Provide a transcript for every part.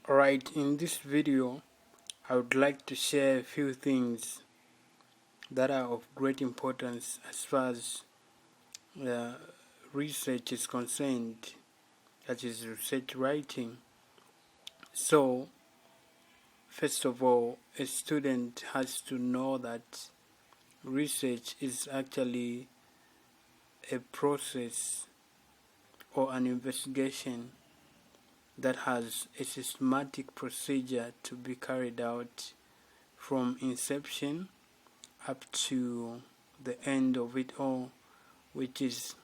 Alright, in this video I would like to share a few things that are of great importance as far as research is concerned, that is research writing. So first of all, a student has to know that research is actually a process or an investigation that has a systematic procedure to be carried out from inception up to the end of it all, which is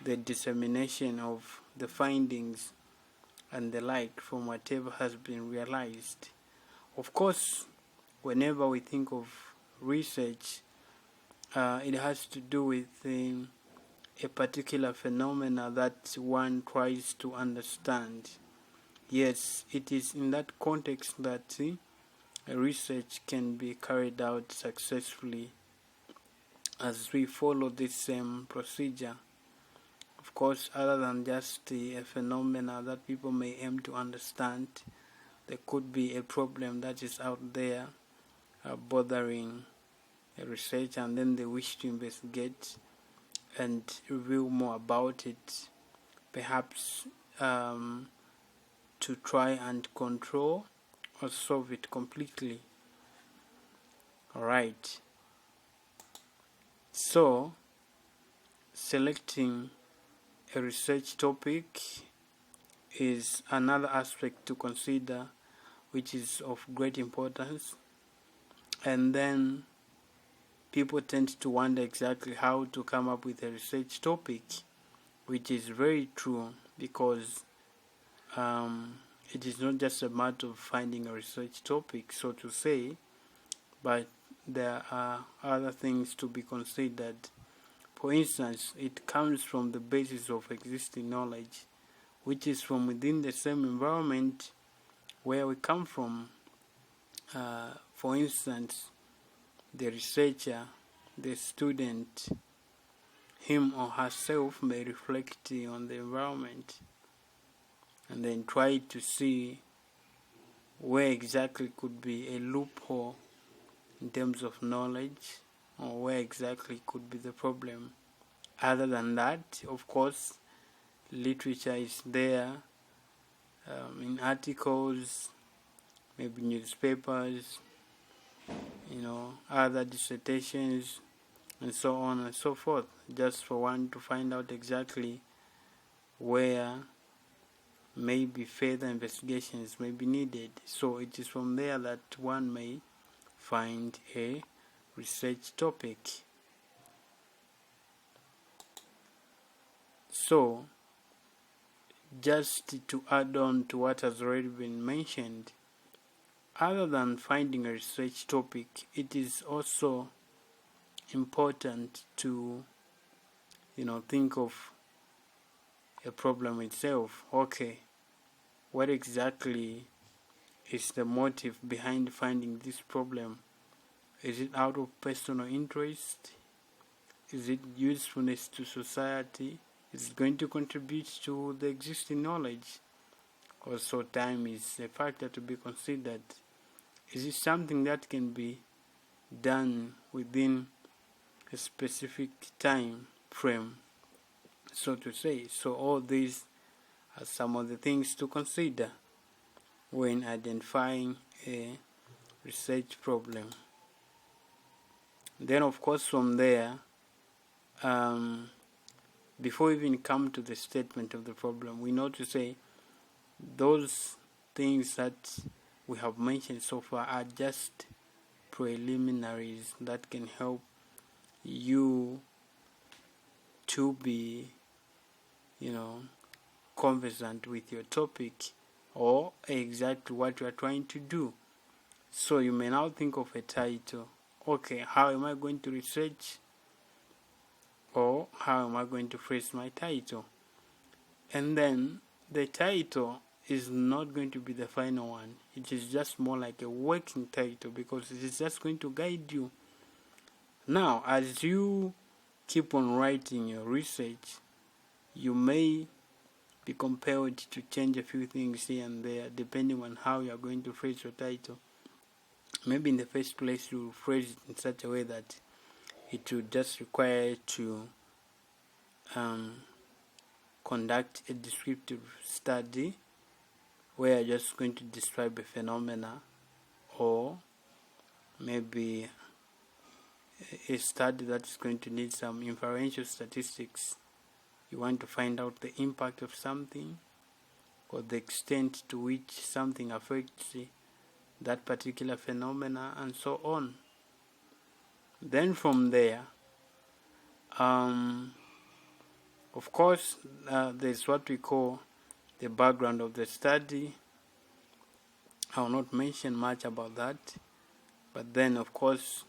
the dissemination of the findings and the like from whatever has been realized. Of course, whenever we think of research, it has to do with a particular phenomena that one tries to understand. Yes, it is in that context that research can be carried out successfully as we follow this same procedure. Of course, other than just a phenomena that people may aim to understand, there could be a problem that is out there bothering a researcher, and then they wish to investigate and reveal more about it, perhaps to try and control or solve it completely. Alright, so selecting a research topic is another aspect to consider, which is of great importance. And then people tend to wonder exactly how to come up with a research topic, which is very true, because it is not just a matter of finding a research topic, so to say, but there are other things to be considered. For instance, it comes from the basis of existing knowledge, which is from within the same environment where we come from. For instance, the researcher, the student, him or herself may reflect on the environment and then try to see where exactly could be a loophole in terms of knowledge, or where exactly could be the problem. Other than that, of course, literature is there, in articles, maybe newspapers, other dissertations, and so on and so forth, just for one to find out exactly where maybe further investigations may be needed. So it is from there that one may find a research topic. So, just to add on to what has already been mentioned, other than finding a research topic, it is also important to think of a problem itself. Okay, what exactly is the motive behind finding this problem? Is it out of personal interest? Is it usefulness to society? Is it going to contribute to the existing knowledge? Also, time is a factor to be considered. Is it something that can be done within a specific time frame, so to say? So all these are some of the things to consider when identifying a research problem. Then, of course, from there, before we even come to the statement of the problem, we know to say those things that we have mentioned so far are just preliminaries that can help you to be conversant with your topic, or exactly what you are trying to do. So you may now think of a title. Okay, how am I going to research, or how am I going to phrase my title? And then the title is not going to be the final one. It is just more like a working title, because it is just going to guide you. Now, as you keep on writing your research, you may be compelled to change a few things here and there depending on how you are going to phrase your title. Maybe in the first place you phrase it in such a way that it would just require to conduct a descriptive study where you're just going to describe a phenomena, or maybe a study that is going to need some inferential statistics. You want to find out the impact of something or the extent to which something affects that particular phenomena, and so on. Then from there, of course, there's what we call the background of the study. I will not mention much about that, but then of course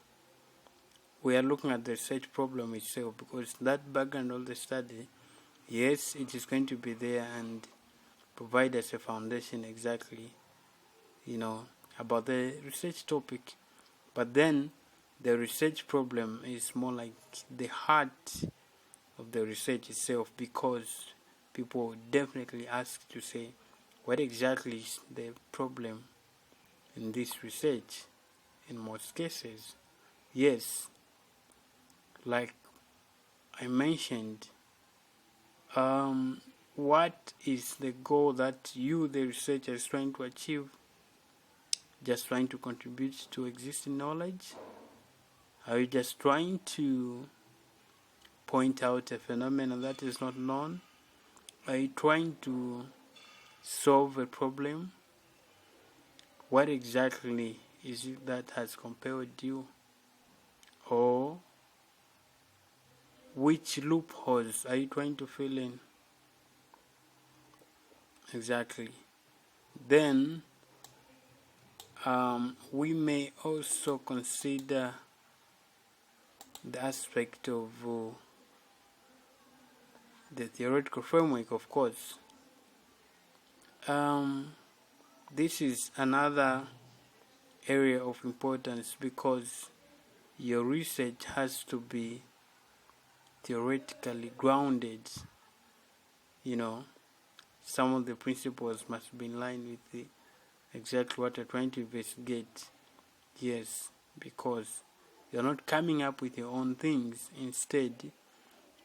we are looking at the research problem itself, because that background of the study, yes, it is going to be there and provide us a foundation exactly, about the research topic. But then the research problem is more like the heart of the research itself, because people definitely ask to say, what exactly is the problem in this research? In most cases, yes, like I mentioned, what is the goal that you, the researcher, is trying to achieve? Just trying to contribute to existing knowledge? Are you just trying to point out a phenomenon that is not known? Are you trying to solve a problem? What exactly is it that has compelled you? Or which loopholes are you trying to fill in? Exactly. Then we may also consider the aspect of the theoretical framework, of course. This is another area of importance, because your research has to be theoretically grounded. Some of the principles must be in line with exactly what you're trying to investigate. Yes, because you're not coming up with your own things. Instead,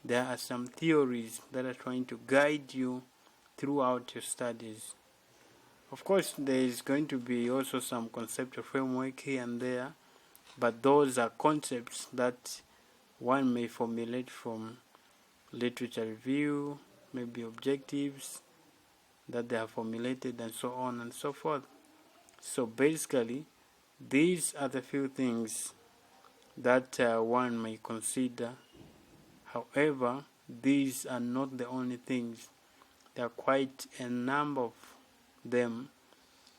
there are some theories that are trying to guide you throughout your studies. Of course, there is going to be also some conceptual framework here and there, but those are concepts that one may formulate from literature review, maybe objectives that they have formulated, and so on and so forth. So basically, these are the few things that one may consider. However, these are not the only things. There are quite a number of them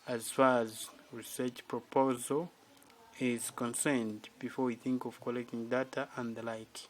as far as research proposal is concerned before we think of collecting data and the like.